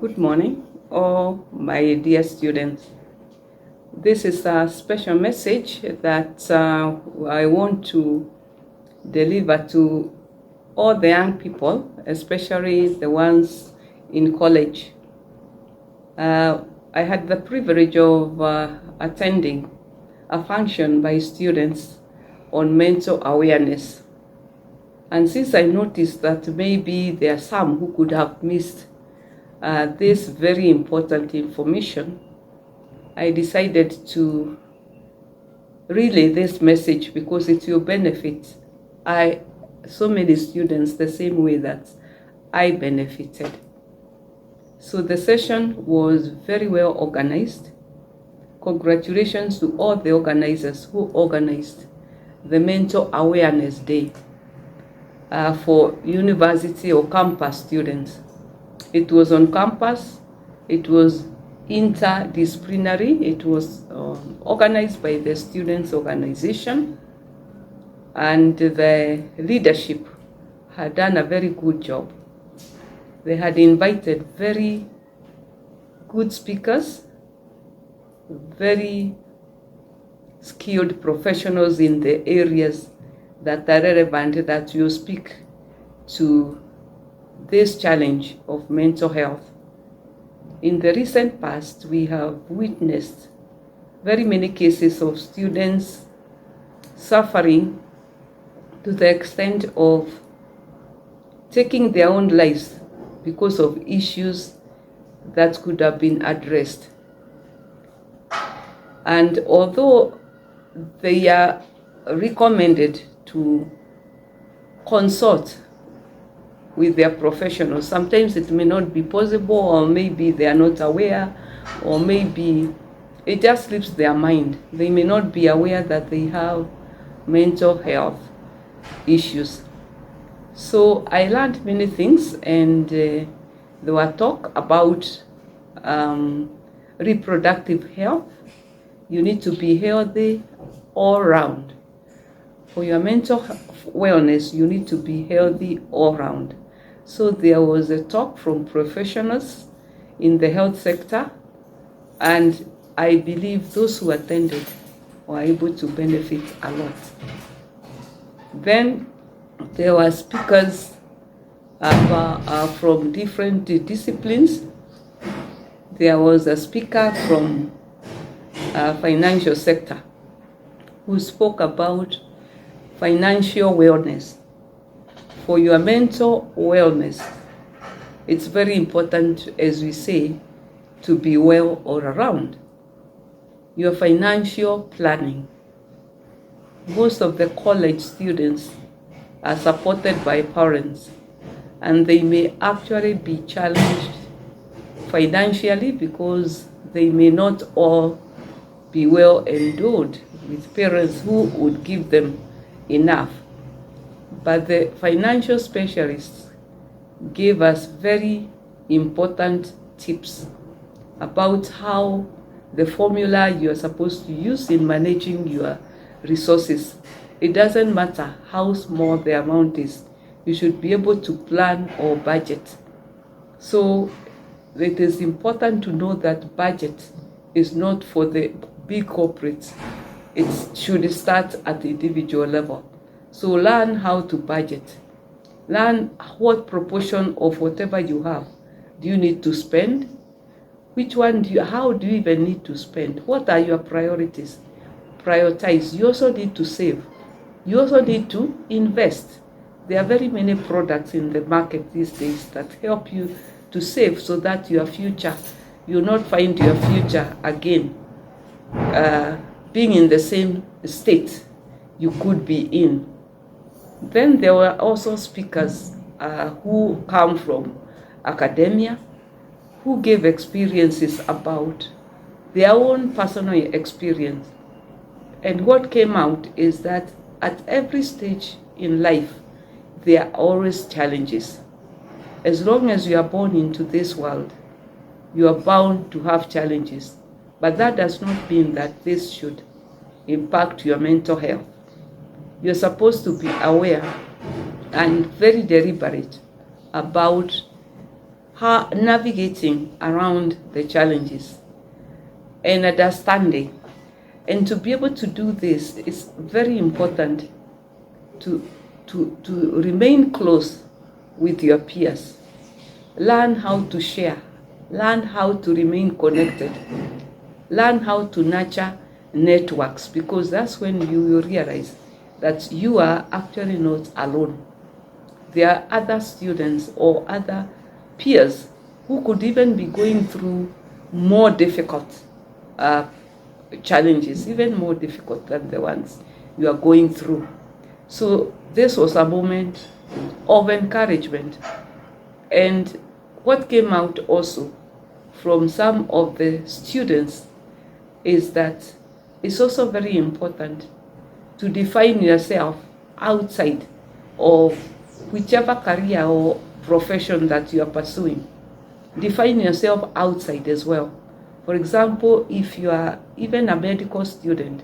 Good morning, all my dear students. This is a special message that I want to deliver to all the young people, especially the ones in college. I had the privilege of attending a function by students on mental awareness. And since I noticed that maybe there are some who could have missed this very important information, I decided to relay this message because it will benefit so many students the same way that I benefited. So the session was very well organized. Congratulations to all the organizers who organized the Mental Awareness Day for university or campus students. It was on campus, it was interdisciplinary, it was organized by the students' organization, and the leadership had done a very good job. They had invited very good speakers, very skilled professionals in the areas that are relevant that you speak to this challenge of mental health. In the recent past, we have witnessed very many cases of students suffering to the extent of taking their own lives because of issues that could have been addressed. And although they are recommended to consult with their professionals, sometimes it may not be possible, or maybe they are not aware, or maybe it just slips their mind. They may not be aware that they have mental health issues. So I learned many things, and there were talk about reproductive health. You need to be healthy all round. For your mental wellness, you need to be healthy all round. So there was a talk from professionals in the health sector, and I believe those who attended were able to benefit a lot. Then there were speakers from different disciplines. There was a speaker from financial sector who spoke about financial wellness. For your mental wellness, it's very important, as we say, to be well all around. Your financial planning. Most of the college students are supported by parents, and they may actually be challenged financially because they may not all be well endowed with parents who would give them enough. But the financial specialists gave us very important tips about how the formula you are supposed to use in managing your resources. It doesn't matter how small the amount is, you should be able to plan or budget. So it is important to know that budget is not for the big corporates. It should start at the individual level. So learn how to budget. Learn what proportion of whatever you have do you need to spend. Which one how do you even need to spend? What are your priorities? Prioritize. You also need to save. You also need to invest. There are very many products in the market these days that help you to save so that your future, you'll not find your future again being in the same state you could be in. Then there were also speakers who come from academia, who gave experiences about their own personal experience. And what came out is that at every stage in life, there are always challenges. As long as you are born into this world, you are bound to have challenges. But that does not mean that this should impact your mental health. You're supposed to be aware and very deliberate about navigating around the challenges and understanding. And to be able to do this, it's very important to remain close with your peers. Learn how to share. Learn how to remain connected. Learn how to nurture networks, because that's when you will realize that you are actually not alone. There are other students or other peers who could even be going through more difficult challenges, even more difficult than the ones you are going through. So this was a moment of encouragement. And what came out also from some of the students is that it's also very important to define yourself outside of whichever career or profession that you are pursuing. Define yourself outside as well. For example, if you are even a medical student,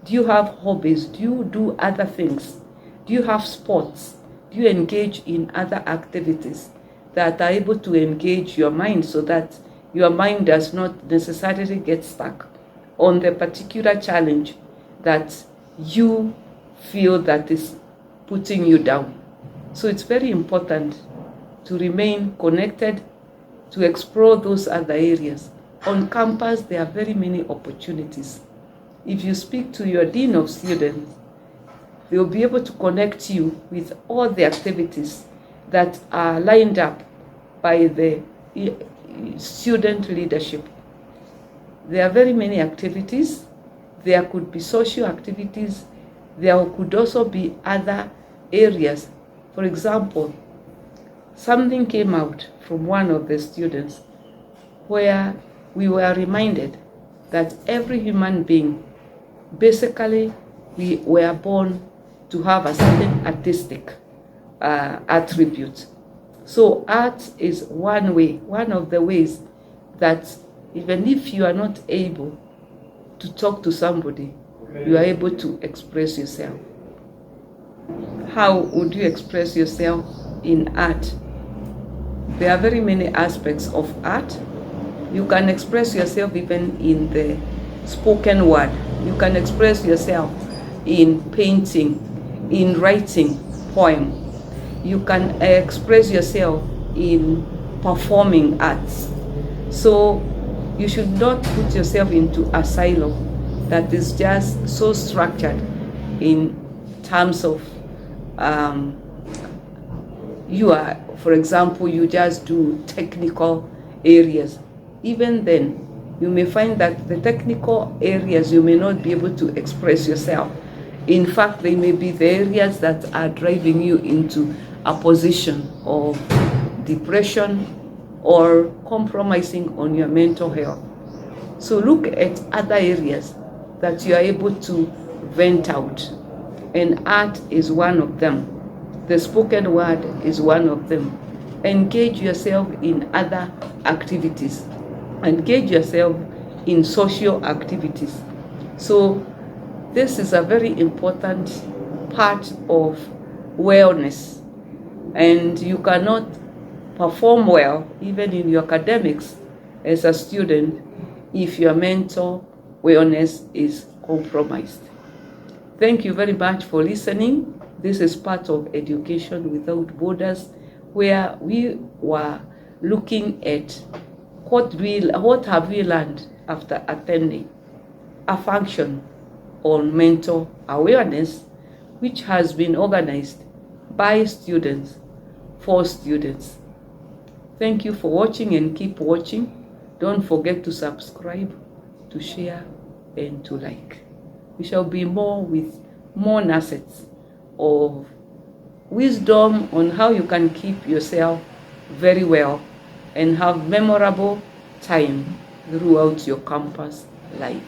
do you have hobbies? Do you do other things? Do you have sports? Do you engage in other activities that are able to engage your mind so that your mind does not necessarily get stuck on the particular challenge that you feel that is putting you down? So it's very important to remain connected, to explore those other areas. On campus, there are very many opportunities. If you speak to your dean of students, they will be able to connect you with all the activities that are lined up by the student leadership. There are very many activities. There could be social activities. There could also be other areas. For example, something came out from one of the students where we were reminded that every human being, basically, we were born to have a certain artistic attribute. So art is one way, one of the ways that even if you are not able to talk to somebody, you are able to express yourself. How would you express yourself in art? There are very many aspects of art. You can express yourself even in the spoken word. You can express yourself in painting, in writing poem. You can express yourself in performing arts. So you should not put yourself into a silo that is just so structured in terms of you are, for example, you just do technical areas. Even then, you may find that the technical areas you may not be able to express yourself. In fact, they may be the areas that are driving you into a position of depression or compromising on your mental health. So look at other areas that you are able to vent out. And art is one of them. The spoken word is one of them. Engage yourself in other activities. Engage yourself in social activities. So this is a very important part of wellness. And you cannot perform well, even in your academics as a student, if your mental wellness is compromised. Thank you very much for listening. This is part of Education Without Borders, where we were looking at what have we learned after attending a function on mental awareness, which has been organized by students for students. Thank you for watching and keep watching. Don't forget to subscribe, to share, and to like. We shall be more with more nuggets of wisdom on how you can keep yourself very well and have memorable time throughout your campus life.